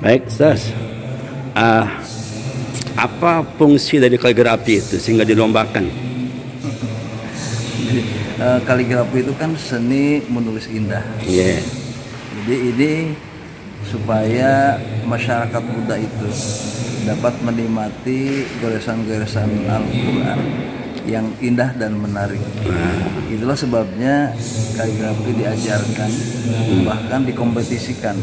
Baik, Ustaz. Apa fungsi dari kaligrafi itu sehingga dilombakan? Jadi, kaligrafi itu kan seni menulis indah. Iya. Jadi ini supaya masyarakat Buddha itu dapat menikmati goresan-goresan Al-Quran yang indah dan menarik. Itulah sebabnya kaligrafi diajarkan, bahkan dikompetisikan.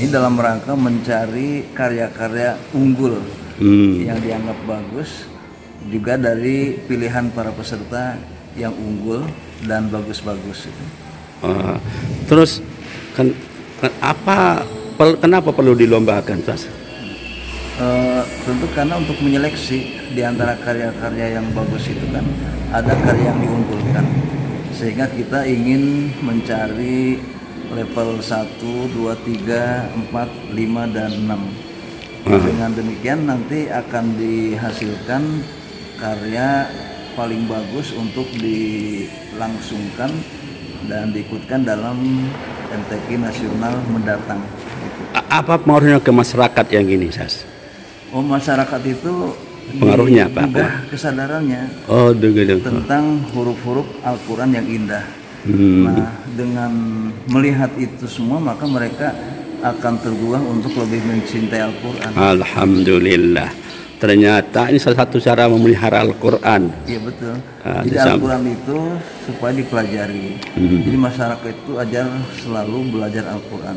Ini dalam rangka mencari karya-karya unggul yang dianggap bagus, juga dari pilihan para peserta yang unggul dan bagus-bagus itu. Terus kenapa perlu dilombakan, Ustaz? Tentu karena untuk menyeleksi di antara karya-karya yang bagus itu kan ada karya yang diunggulkan, sehingga kita ingin mencari level 1, 2, 3, 4, 5, dan 6. Dengan demikian nanti akan dihasilkan karya paling bagus untuk dilangsungkan dan diikutkan dalam MTQ nasional mendatang. Apa pengaruhnya ke masyarakat yang gini, Sas? Masyarakat itu pengaruhnya apa? Juga kesadarannya tentang huruf-huruf Al-Quran yang indah. Nah, dengan melihat itu semua maka mereka akan tergugah untuk lebih mencintai Al-Quran. Alhamdulillah. Ternyata ini salah satu cara memelihara Al-Quran. Iya betul. Jadi Al-Quran itu supaya dipelajari. Jadi masyarakat itu ajar selalu belajar Al-Quran.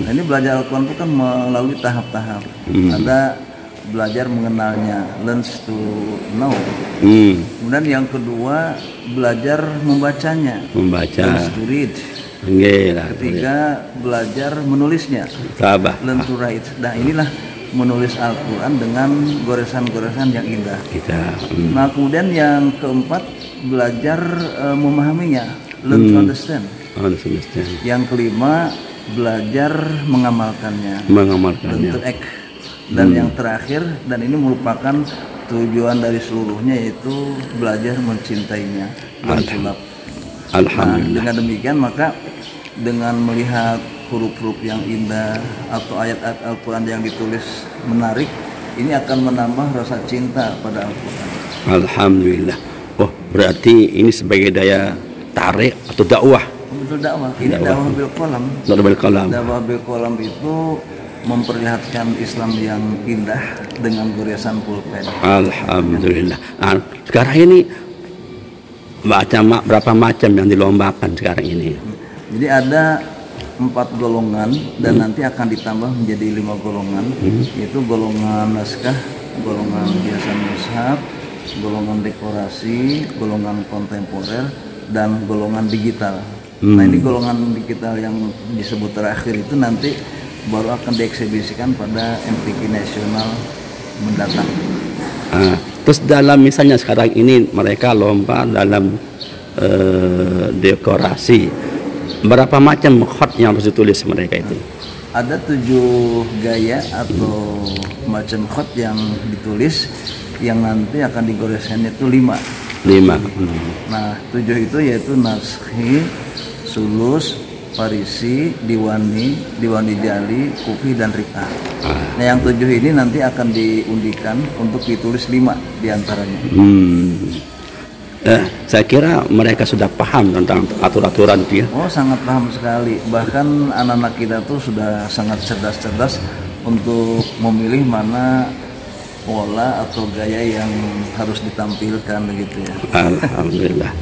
Nah, ini belajar Al-Quran itu kan melalui tahap-tahap. Ada belajar mengenalnya, learns to know. Kemudian yang kedua belajar membacanya, learns to read. Ketiga belajar menulisnya, learn to write. Nah inilah menulis Al-Quran dengan goresan-goresan yang indah. Nah kemudian yang keempat belajar memahaminya, learn to understand. Yang kelima belajar mengamalkannya, learn to act. Dan yang terakhir, dan ini merupakan tujuan dari seluruhnya, yaitu belajar mencintainya. Alhamdulillah. Nah, dengan demikian maka dengan melihat huruf-huruf yang indah atau ayat-ayat Al-Quran yang ditulis menarik, ini akan menambah rasa cinta pada Al-Quran. Alhamdulillah. Oh, berarti ini sebagai daya tarik atau dakwah? Betul, dakwah. Ini dakwah bil qalam. Dakwah bil qalam itu memperlihatkan Islam yang indah dengan goresan pulpen. Alhamdulillah. Nah, sekarang ini berapa macam yang dilombakan sekarang ini? Jadi ada 4 golongan dan nanti akan ditambah menjadi 5 golongan, yaitu golongan naskah, golongan hiasan mushaf, golongan dekorasi, golongan kontemporer, dan golongan digital. Nah ini golongan digital yang disebut terakhir itu nanti baru akan dieksibisikan pada MTQ nasional mendatang. Terus dalam misalnya sekarang ini mereka lomba dalam dekorasi, berapa macam khot yang harus ditulis mereka itu? Ada 7 gaya atau macam khot yang ditulis, yang nanti akan digoreskan itu 5. Nah 7 itu yaitu naskhi, sulus, Farisi, Diwani, Diwani Jali, Kufi, dan Rika. Nah yang 7 ini nanti akan diundikan untuk ditulis 5 diantaranya. Saya kira mereka sudah paham tentang aturan-aturan dia. Oh sangat paham sekali. Bahkan anak-anak kita tuh sudah sangat cerdas-cerdas untuk memilih mana pola atau gaya yang harus ditampilkan begitu ya. Alhamdulillah.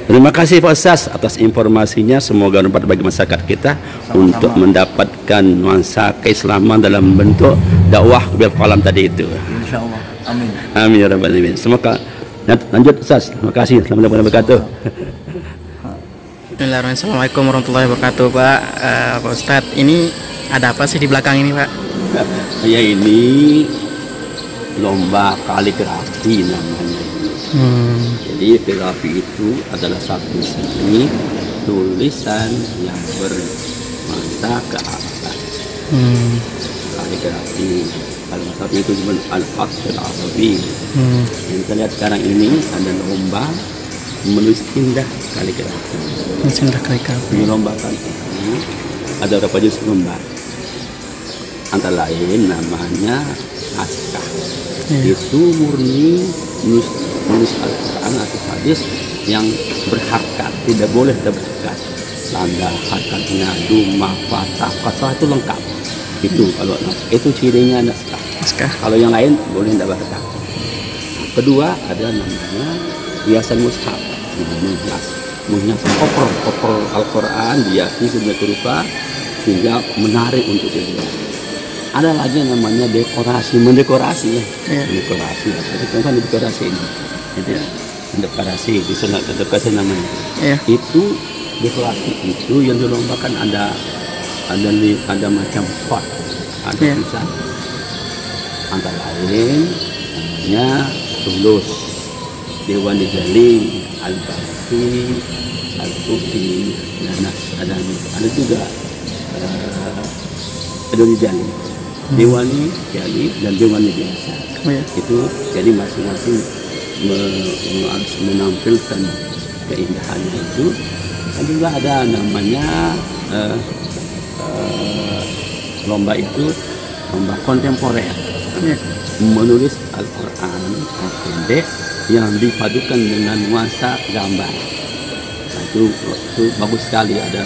Terima kasih Pak Ustaz atas informasinya. Semoga bermanfaat bagi masyarakat kita untuk mendapatkan nuansa keislaman dalam bentuk dakwah bil qalam tadi itu. Insyaallah. Amin. Amin ya rabbal alamin. Semoga lanjut Ustaz. Terima kasih. Assalamualaikum warahmatullahi wabarakatuh. Bismillahirrahmanirrahim. Assalamualaikum warahmatullahi wabarakatuh, Pak. Pak Ustadz, ini ada apa sih di belakang ini, Pak? Ya ini lomba kaligrafi namanya. Jadi kaligrafi itu adalah satu seni tulisan yang bermasa ke atas. Kaligrafi, kalau satu itu disebut al-khat al-arabi. Yang kita lihat sekarang ini ada lomba menulis indah kaligrafi. Indah kaligrafi. Di lomba kali ini ada berapa jenis lomba? antara lain namanya naskah. Itu murni menulis Al-Quran atau hadis yang berharkat, tidak boleh ada berharkat. Tanda harkatnya, duma, fatah, kasrah itu lengkap. Itu kalau naskah, itu cirinya naskah. Kalau yang lain boleh tidak berharkat. Kedua ada namanya hiasan mushaf, menghias koper Al-Quran dihiasi sedemikian rupa sehingga menarik untuk dilihat. Ada lagi yang namanya mendekorasi ya. Mendekorasi, itu kan dekorasi ini, itu dekorasi di sana, dekorasi namanya. Itu dekorasi itu yang dilombakan ada macam pot, ada tulisan antara lain namanya Tulus, Dewan Dijali, Al-Baqi, Al-Quti, dan ada juga Dewan Dijali, Dewan Dijali dan Dewan biasa. Itu jadi masing-masing harus menampilkan keindahannya itu. Dan juga ada namanya lomba itu lomba kontemporer, menulis Al-Quran pendek yang dipadukan dengan nuansa gambar. Nah, itu bagus sekali, ada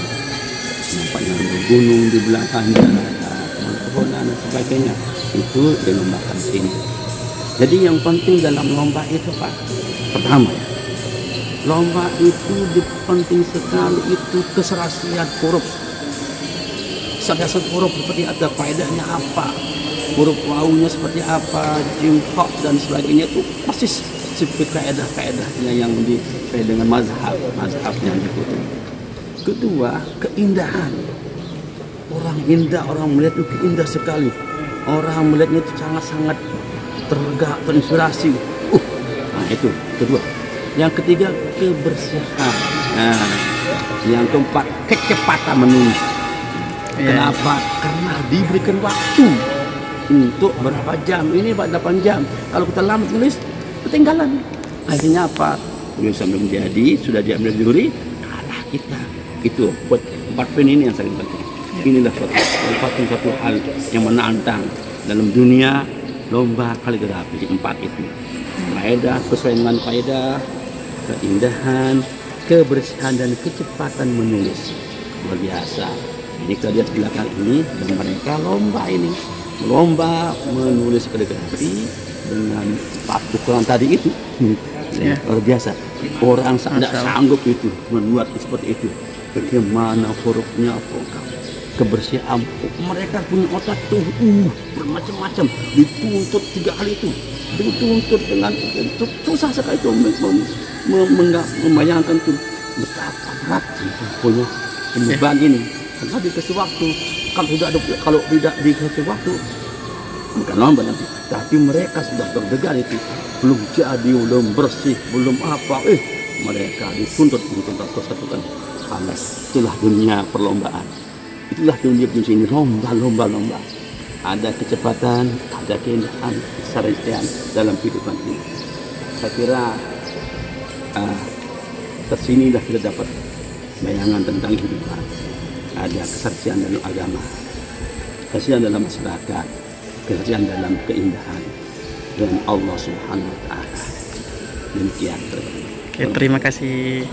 nampaknya gunung di belakangnya, ada pepohonan dan sebagainya. Itu dilombakan sini. Jadi yang penting dalam lomba itu Pak, pertama ya, lomba itu penting sekali itu keserasian huruf. Serasian huruf seperti ada faedahnya apa, huruf wawunya seperti apa, jim, kha dan sebagainya itu persis seperti kaedah-kaedahnya yang dipakai dengan mazhab yang diikuti. Kedua, keindahan. Orang indah, orang melihat itu indah sekali. Orang melihatnya itu sangat-sangat terinspirasi. Nah itu kedua. Yang ketiga, kebersihan. Nah, yang keempat, kecepatan menulis. Kenapa? Karena diberikan waktu untuk berapa jam. Ini 8 jam. Kalau kita lambat nulis, ketinggalan. Akhirnya apa? Tulisan belum jadi, sudah diambil juri, kalah kita. Itu buat 4 poin ini yang sangat penting. Inilah suatu hal yang menantang dalam dunia lomba kaligrafi 4 itu. Faedah, kesesuaian dengan faedah, keindahan, kebersihan dan kecepatan menulis. Luar biasa. Ini kita lihat di belakang ini dan mereka lomba menulis kaligrafi dengan 4 ukuran tadi itu. Luar biasa. Orang tidak sanggup itu membuat seperti itu. Bagaimana hurufnya, kebersihan, mereka punya otak tuh bermacam-macam, dituntut 3 hal itu, dituntut dengan susah sekali itu membayangkan tuh betapa berat punya beban ini. Karena dikasih waktu, kalau tidak dikasih waktu bukan lomba nanti, tapi mereka sudah terdegar itu belum jadi, belum bersih, belum apa, mereka dituntut untuk satukan panas. Itulah dunia perlombaan. Itulah dunia ini, lomba. Ada kecepatan, ada keindahan, kesarian dalam kehidupan ini. Saya kira kesinilah kita dapat bayangan tentang kehidupan. Ada kesarian dalam agama, kesarian dalam masyarakat, kesarian dalam keindahan dan Allah Subhanahu Wa Taala. Demikian. Terima kasih.